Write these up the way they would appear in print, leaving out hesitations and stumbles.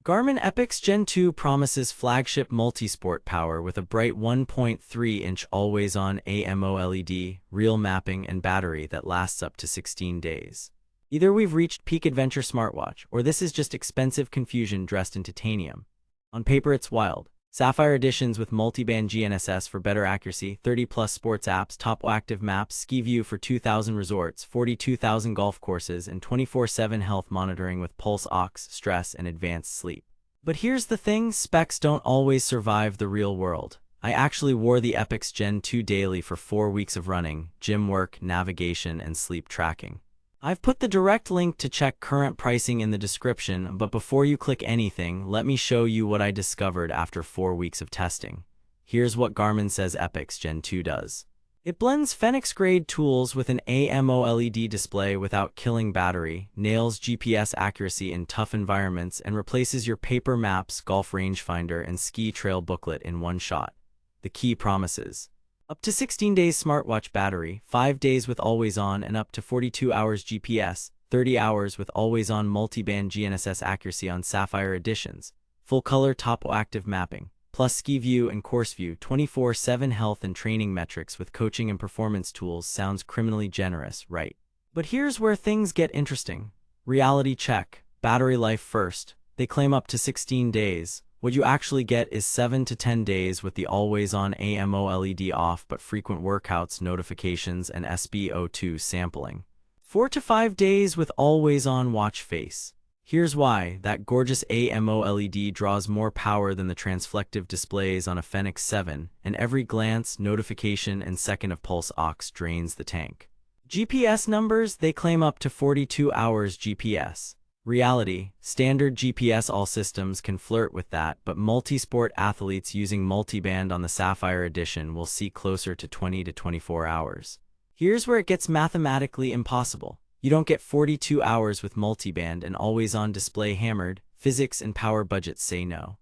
Garmin Epix Gen 2 promises flagship multi-sport power with a bright 1.3-inch always-on AMOLED, real mapping, and battery that lasts up to 16 days. Either we've reached peak adventure smartwatch, or this is just expensive confusion dressed in titanium. On paper it's wild. Sapphire editions with multiband GNSS for better accuracy, 30-plus sports apps, top active maps, ski view for 2,000 resorts, 42,000 golf courses, and 24/7 health monitoring with pulse ox, stress, and advanced sleep. But here's the thing, specs don't always survive the real world. I actually wore the Epix Gen 2 daily for 4 weeks of running, gym work, navigation, and sleep tracking. I've put the direct link to check current pricing in the description, but before you click anything, let me show you what I discovered after 4 weeks of testing. Here's what Garmin says Epix Gen 2 does. It blends Fenix-grade tools with an AMOLED display without killing battery, nails GPS accuracy in tough environments, and replaces your paper maps, golf rangefinder, and ski trail booklet in one shot. The key promises: up to 16 days smartwatch battery, 5 days with always-on, and up to 42 hours GPS, 30 hours with always-on multiband GNSS accuracy on Sapphire editions, full-color topo-active mapping, plus ski view and course view, 24/7 health and training metrics with coaching and performance tools. Sounds criminally generous, right? But here's where things get interesting. Reality check. Battery life first. They claim up to 16 days. What you actually get is 7 to 10 days with the always-on AMOLED off but frequent workouts, notifications, and SpO2 sampling. 4 to 5 days with always-on watch face. Here's why. That gorgeous AMOLED draws more power than the transflective displays on a Fenix 7, and every glance, notification, and second of pulse ox drains the tank. GPS numbers, they claim up to 42 hours GPS. Reality, standard GPS all systems can flirt with that, but multi-sport athletes using multiband on the Sapphire edition will see closer to 20 to 24 hours. Here's where it gets mathematically impossible. You don't get 42 hours with multiband and always-on display hammered. Physics and power budgets say no.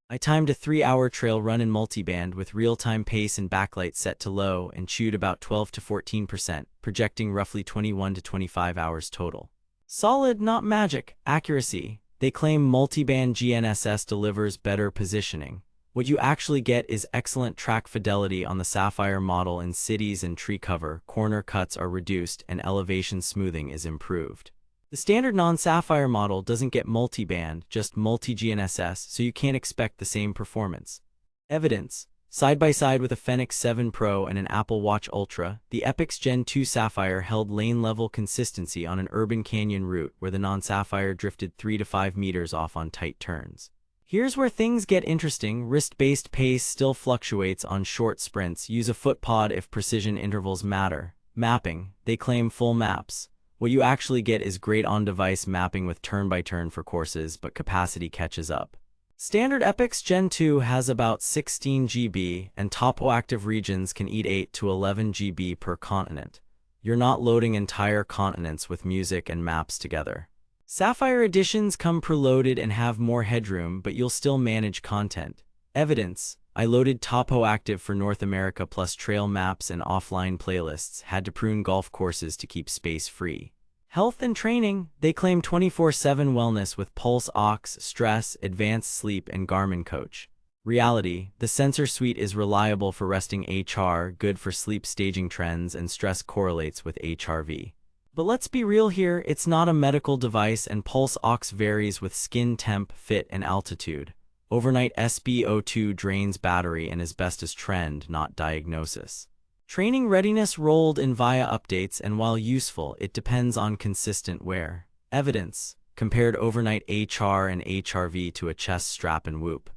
I timed a 3-hour trail run in multiband with real-time pace and backlight set to low and chewed about 12 to 14%, projecting roughly 21 to 25 hours total. Solid, not magic. Accuracy. They claim multiband GNSS delivers better positioning. What you actually get is excellent track fidelity on the Sapphire model in cities and tree cover. Corner cuts are reduced and elevation smoothing is improved. The standard non-Sapphire model doesn't get multiband, just multi-GNSS, so you can't expect the same performance. Evidence. Side by side with a Fenix 7 Pro and an Apple Watch Ultra, the Epix Gen 2 Sapphire held lane-level consistency on an urban canyon route where the non-Sapphire drifted 3 to 5 meters off on tight turns. Here's where things get interesting. Wrist-based pace still fluctuates on short sprints. Use a foot pod if precision intervals matter. Mapping. They claim full maps. What you actually get is great on-device mapping with turn-by-turn for courses, but capacity catches up. Standard Epix Gen 2 has about 16 GB, and topo-active regions can eat 8 to 11 GB per continent. You're not loading entire continents with music and maps together. Sapphire editions come preloaded and have more headroom, but you'll still manage content. Evidence. I loaded topo-active for North America plus trail maps and offline playlists, had to prune golf courses to keep space free. Health and training. They claim 24/7 wellness with pulse ox, stress, advanced sleep, and Garmin Coach. Reality. The sensor suite is reliable for resting HR, good for sleep staging trends, and stress correlates with HRV. But let's be real here, it's not a medical device and pulse ox varies with skin temp, fit, and altitude. Overnight SpO2 drains battery and is best as trend, not diagnosis. Training readiness rolled in via updates, and while useful, it depends on consistent wear. Evidence. Compared overnight HR and HRV to a chest strap and Whoop.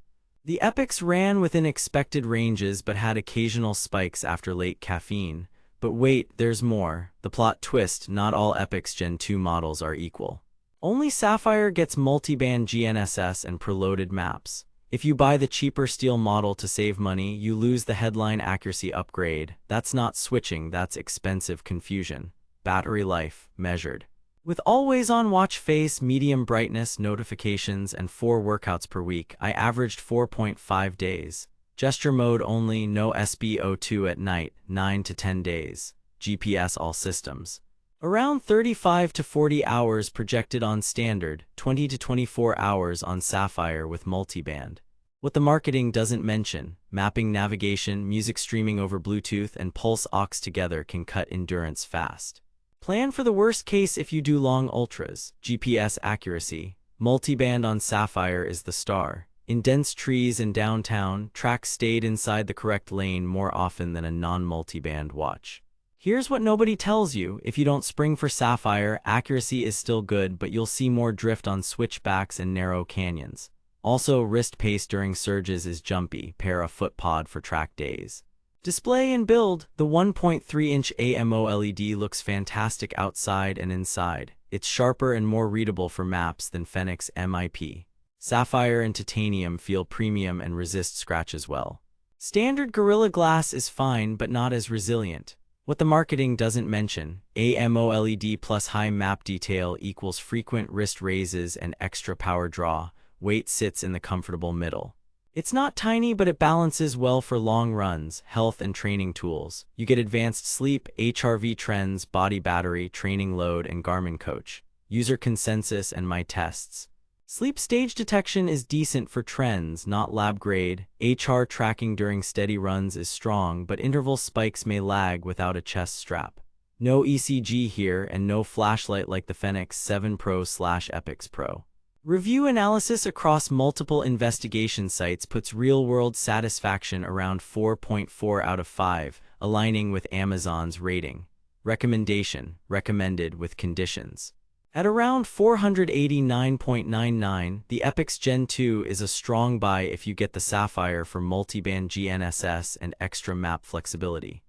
The Epix ran within expected ranges but had occasional spikes after late caffeine. But wait, there's more. The plot twist, not all Epix Gen 2 models are equal. Only Sapphire gets multiband GNSS and preloaded maps. If you buy the cheaper steel model to save money, you lose the headline accuracy upgrade. That's not switching, that's expensive confusion. Battery life, measured. With always-on watch face, medium brightness, notifications, and 4 workouts per week, I averaged 4.5 days. Gesture mode only, no SpO2 at night, 9 to 10 days. GPS all systems. Around 35 to 40 hours projected on standard, 20 to 24 hours on Sapphire with multiband. What the marketing doesn't mention, mapping, navigation, music streaming over Bluetooth, and pulse aux together can cut endurance fast. Plan for the worst case if you do long ultras. GPS accuracy. Multiband on Sapphire is the star. In dense trees and downtown, tracks stayed inside the correct lane more often than a non-multiband watch. Here's what nobody tells you: if you don't spring for Sapphire, accuracy is still good, but you'll see more drift on switchbacks and narrow canyons. Also, wrist pace during surges is jumpy. Pair a foot pod for track days. Display and build. The 1.3-inch AMOLED looks fantastic outside and inside. It's sharper and more readable for maps than Fenix MIP. Sapphire and titanium feel premium and resist scratches well. Standard Gorilla Glass is fine but not as resilient. What the marketing doesn't mention, AMOLED plus high map detail equals frequent wrist raises and extra power draw. Weight sits in the comfortable middle. It's not tiny, but it balances well for long runs, health, and training tools. You get advanced sleep, HRV trends, body battery, training load, and Garmin Coach. User consensus and my tests. Sleep stage detection is decent for trends, not lab grade. HR tracking during steady runs is strong, but interval spikes may lag without a chest strap. No ECG here and no flashlight like the Fenix 7 Pro/Epix Pro. Review analysis across multiple investigation sites puts real-world satisfaction around 4.4 out of 5, aligning with Amazon's rating. Recommendation: recommended with conditions. At around 489.99, the Epix Gen 2 is a strong buy if you get the Sapphire for multiband GNSS and extra map flexibility.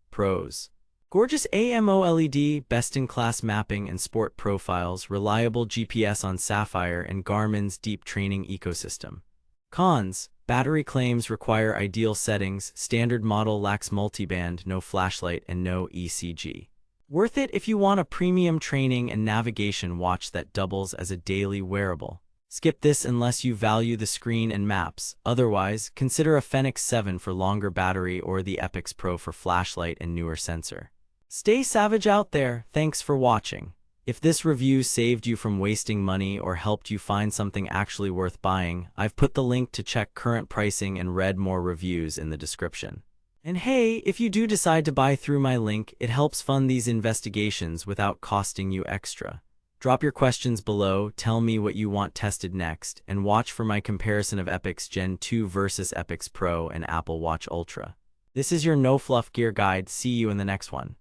Pros: gorgeous AMOLED, best-in-class mapping and sport profiles, reliable GPS on Sapphire, and Garmin's deep training ecosystem. Cons: battery claims require ideal settings, standard model lacks multiband, no flashlight, and no ECG. Worth it if you want a premium training and navigation watch that doubles as a daily wearable. Skip this unless you value the screen and maps. Otherwise, consider a Fenix 7 for longer battery or the Epix Pro for flashlight and newer sensor. Stay savage out there. Thanks for watching. If this review saved you from wasting money or helped you find something actually worth buying, I've put the link to check current pricing and read more reviews in the description. And hey, if you do decide to buy through my link, it helps fund these investigations without costing you extra. Drop your questions below, tell me what you want tested next, and watch for my comparison of Epix Gen 2 versus Epix Pro and Apple Watch Ultra. This is your no-fluff gear guide. See you in the next one.